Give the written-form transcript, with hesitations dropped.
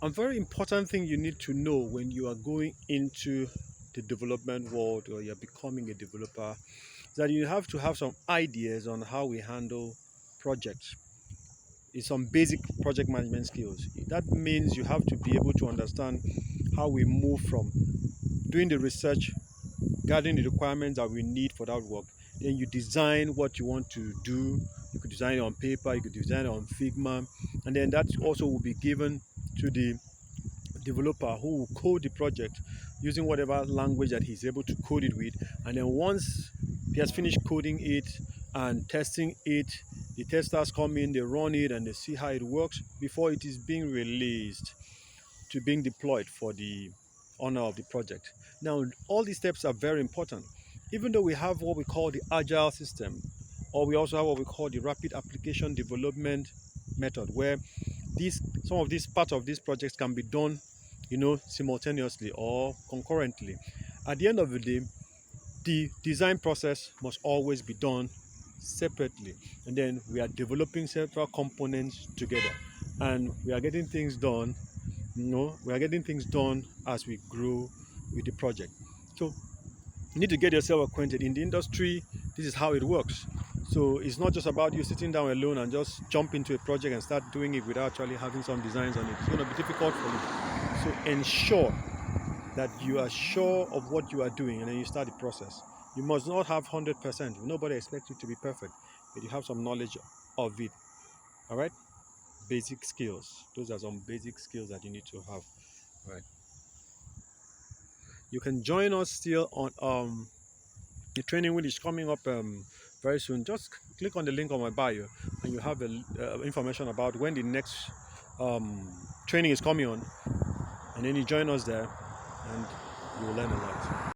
A very important thing you need to know when you are going into the development world or you're becoming a developer is that you have to have some ideas on how we handle projects. It's some basic project management skills. That means you have to be able to understand how we move from doing the research, gathering the requirements that we need for that work. Then you design what you want to do. You could design it on paper, you could design it on Figma, and then that also will be given to the developer who will code the project using whatever language that he's able to code it with. And then once he has finished coding it and testing it, the testers come in, they run it, and they see how it works before it is being released to being deployed for the owner of the project. Now, all these steps are very important. Even though we have what we call the agile system, or we also have what we call the rapid application development method, where these some of these parts of these projects can be done, simultaneously or concurrently. At the end of the day, the design process must always be done separately, and then we are developing several components together, and we are getting things done as we grow with the project. So you need to get yourself acquainted in the industry. This is how it works. So it's not just about you sitting down alone and just jump into a project and start doing it without actually having some designs on it. It's going to be difficult for you. So ensure that you are sure of what you are doing, and then you start the process. You must not have 100%. Nobody expects you to be perfect, but you have some knowledge of it. All right? Basic skills. Those are some basic skills that you need to have. All right. You can join us still on the training which is coming up very soon. Just click on the link on my bio, and you have the information about when the next training is coming on, and then you join us there, and you will learn a lot.